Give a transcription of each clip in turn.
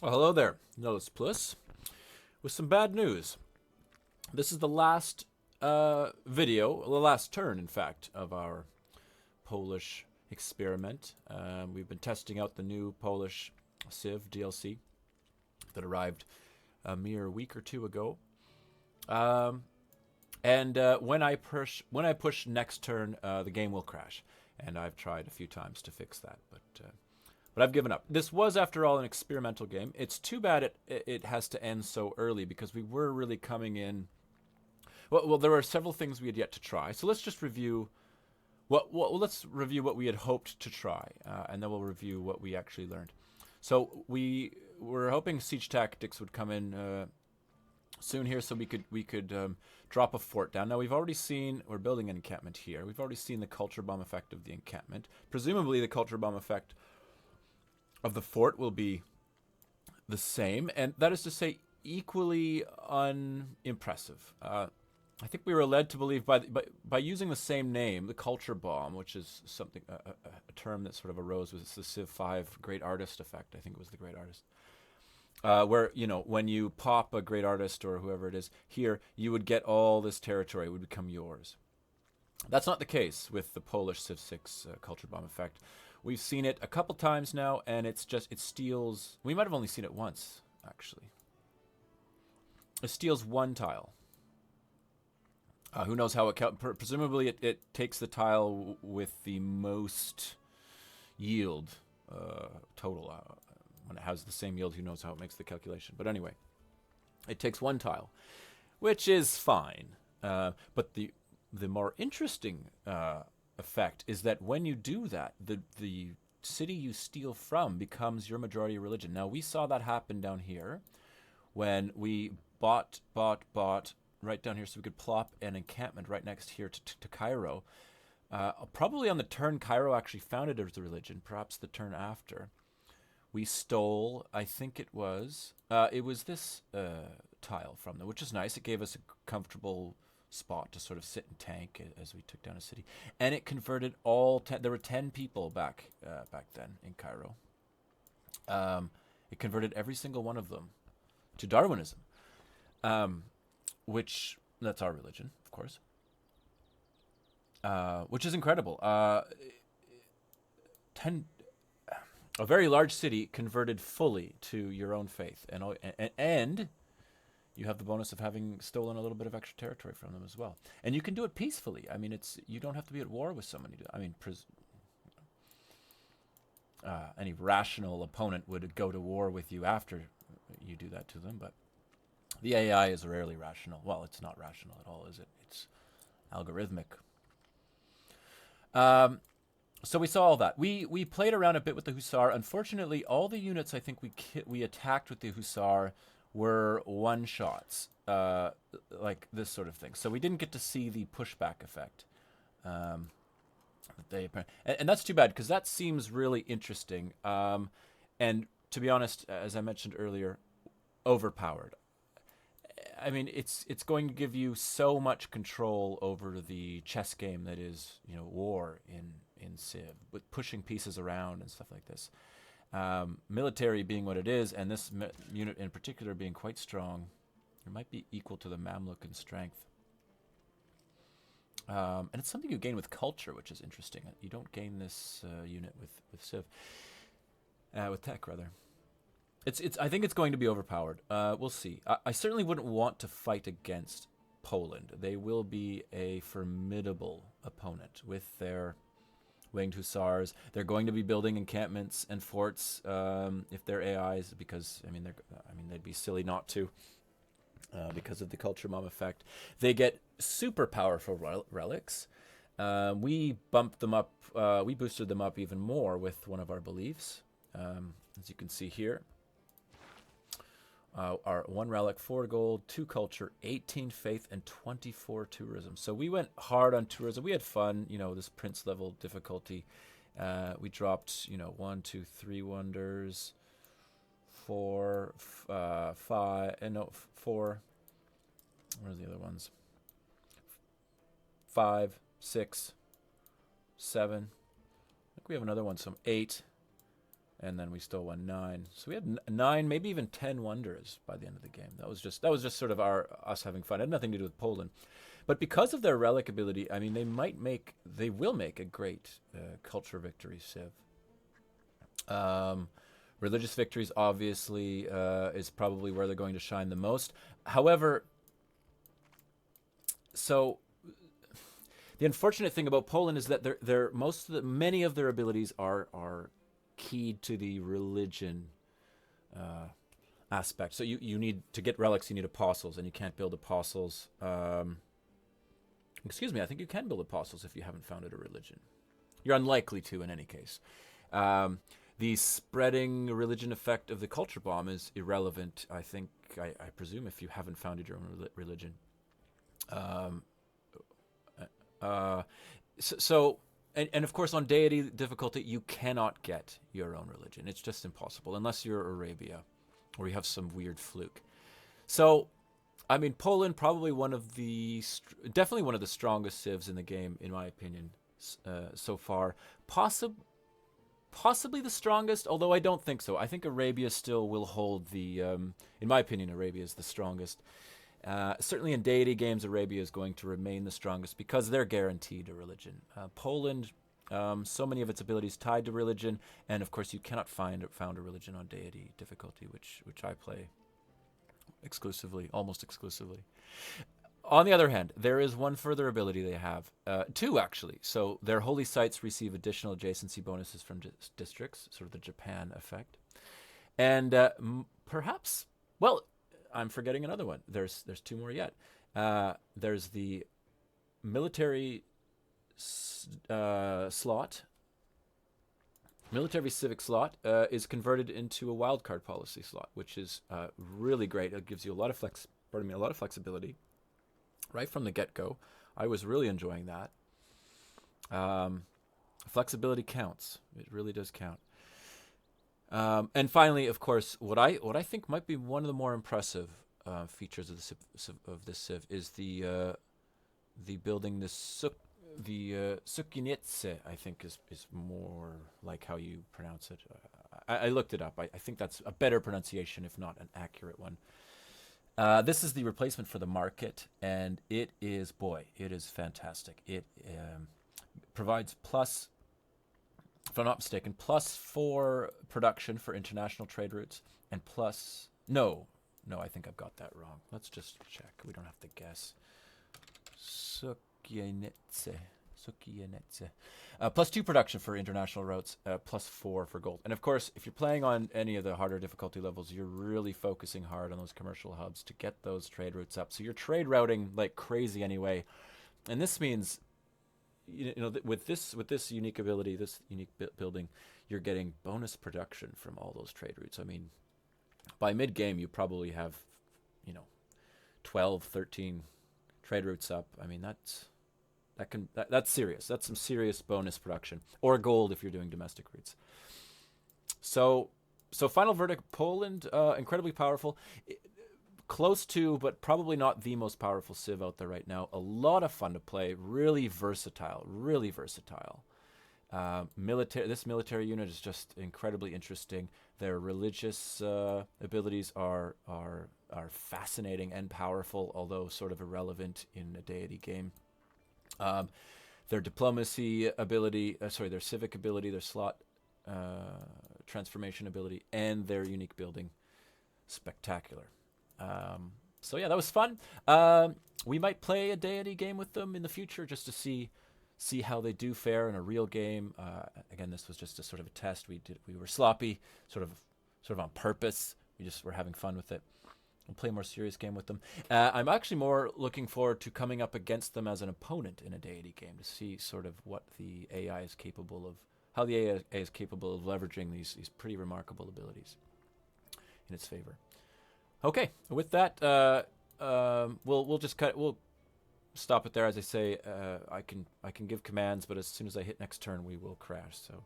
Well, hello there, Nose Plus, with some bad news. This is the last video, the last turn, in fact, of our Polish experiment. We've been testing out the new Polish CIV DLC that arrived a mere week or two ago. And when I push next turn, the game will crash, and I've tried a few times to fix that, but I've given up. This was, after all, an experimental game. It's too bad it has to end so early because we were really coming in. Well, there were several things we had yet to try. So let's just review. Let's review what we had hoped to try, and then we'll review what we actually learned. So we were hoping siege tactics would come in soon here, so we could drop a fort down. Now we've already seen we're building an encampment here. We've already seen the culture bomb effect of the encampment. Presumably, the culture bomb effect of the fort will be the same, and that is to say, equally unimpressive. I think we were led to believe by using the same name, the culture bomb, which is something a term that sort of arose with the Civ 5 great artist effect. I think it was the great artist. Where, when you pop a great artist or whoever it is here, you would get all this territory. It would become yours. That's not the case with the Polish Civ 6 culture bomb effect. We've seen it a couple times now, and it steals. We might have only seen it once, actually. It steals one tile. Who knows how it counts? Presumably, it takes the tile with the most yield total. When it has the same yield, who knows how it makes the calculation? But anyway, it takes one tile, which is fine. But the more interesting effect is that when you do that, the city you steal from becomes your majority religion. Now, we saw that happen down here when we bought right down here, so we could plop an encampment right next here to Cairo. Probably on the turn Cairo actually founded as a religion, perhaps the turn after. We stole, I think it was this tile from them, which is nice. It gave us a comfortable spot to sort of sit and tank as we took down a city, and it converted all 10. There were 10 people back then in Cairo. It converted every single one of them to Darwinism, which that's our religion, of course, which is incredible. 10. A very large city converted fully to your own faith, and you have the bonus of having stolen a little bit of extra territory from them as well. And you can do it peacefully. I mean, you don't have to be at war with somebody. I mean, any rational opponent would go to war with you after you do that to them, but the AI is rarely rational. Well, it's not rational at all, is it? It's algorithmic. So we saw all that. We played around a bit with the Hussar. Unfortunately, all the units I think we attacked with the Hussar were one-shots, like this sort of thing. So we didn't get to see the pushback effect. And that's too bad, because that seems really interesting. And to be honest, as I mentioned earlier, overpowered. I mean, it's going to give you so much control over the chess game that is, war in Civ, with pushing pieces around and stuff like this. Military being what it is, and this unit in particular being quite strong, it might be equal to the Mamluk in strength. And it's something you gain with culture, which is interesting. You don't gain this unit with Civ, with tech rather. I think it's going to be overpowered. We'll see. I certainly wouldn't want to fight against Poland. They will be a formidable opponent with their winged hussars. They're going to be building encampments and forts if they're AIs, because they'd be silly not to, because of the culture bomb effect. They get super powerful relics. We bumped them up. We boosted them up even more with one of our beliefs, as you can see here. Our 1 relic, 4 gold, 2 culture, 18 faith, and 24 tourism. So we went hard on tourism. We had fun, this prince level difficulty. We dropped, 1, 2, 3 wonders, 4, 5, and no, 4. Where's the other ones? 5, 6, 7. I think we have another one, some 8. and then we still won 9. So we had 9, maybe even 10 wonders by the end of the game. That was just sort of us having fun. It had nothing to do with Poland. But because of their relic ability, I mean, they will make a great culture victory civ. Religious victories, obviously, is probably where they're going to shine the most. However, so the unfortunate thing about Poland is that many of their abilities are keyed to the religion aspect. So you need to get relics. You need apostles, and you can't build apostles. Excuse me. I think you can build apostles if you haven't founded a religion. You're unlikely to in any case. The spreading religion effect of the culture bomb is irrelevant, I think, I presume, if you haven't founded your own religion. And of course, on deity difficulty, you cannot get your own religion. It's just impossible, unless you're Arabia, or you have some weird fluke. So, I mean, Poland, probably definitely one of the strongest civs in the game, in my opinion, so far. Possibly the strongest, although I don't think so. I think Arabia still will hold the, in my opinion, Arabia is the strongest. Certainly in deity games, Arabia is going to remain the strongest because they're guaranteed a religion. Poland, so many of its abilities tied to religion, and of course you cannot found a religion on deity difficulty, which I play exclusively, almost exclusively. On the other hand, there is one further ability they have. 2, actually. So their holy sites receive additional adjacency bonuses from districts, sort of the Japan effect. And perhaps, well, I'm forgetting another one. There's 2 more yet. There's the military slot. Military civic slot is converted into a wildcard policy slot, which is really great. It gives you a lot of flexibility. Right from the get-go. I was really enjoying that. Flexibility counts. It really does count. And finally, of course, what I think might be one of the more impressive features of this civ is the building the Sukinitse, I think is more like how you pronounce it. I looked it up. I think that's a better pronunciation, if not an accurate one. This is the replacement for the market, and it is fantastic. It provides plus, if I'm not mistaken, +4 production for international trade routes, and no, I think I've got that wrong. Let's just check. We don't have to guess. Sukienetse. +2 production for international routes, +4 for gold. And of course, if you're playing on any of the harder difficulty levels, you're really focusing hard on those commercial hubs to get those trade routes up. So you're trade routing like crazy anyway. And this means, with this unique ability, this unique building, you're getting bonus production from all those trade routes. I mean, by mid-game, you probably have, 12, 13 trade routes up. I mean, that's serious. That's some serious bonus production, or gold if you're doing domestic routes. So final verdict: Poland, incredibly powerful, close to, but probably not the most powerful civ out there right now. A lot of fun to play, really versatile. This military unit is just incredibly interesting. Their religious abilities are fascinating and powerful, although sort of irrelevant in a deity game. Their diplomacy ability, their civic ability, their slot transformation ability, and their unique building, spectacular. So yeah, that was fun. We might play a deity game with them in the future just to see how they do fare in a real game. Again, this was just a sort of a test. We were sloppy, sort of on purpose. We just were having fun with it. We'll play a more serious game with them. I'm actually more looking forward to coming up against them as an opponent in a deity game to see sort of what the AI is capable of, how the AI is capable of leveraging these pretty remarkable abilities in its favor. Okay, with that, we'll stop it there. As I say, I can give commands, but as soon as I hit next turn, we will crash. So,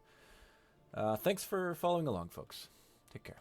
thanks for following along, folks. Take care.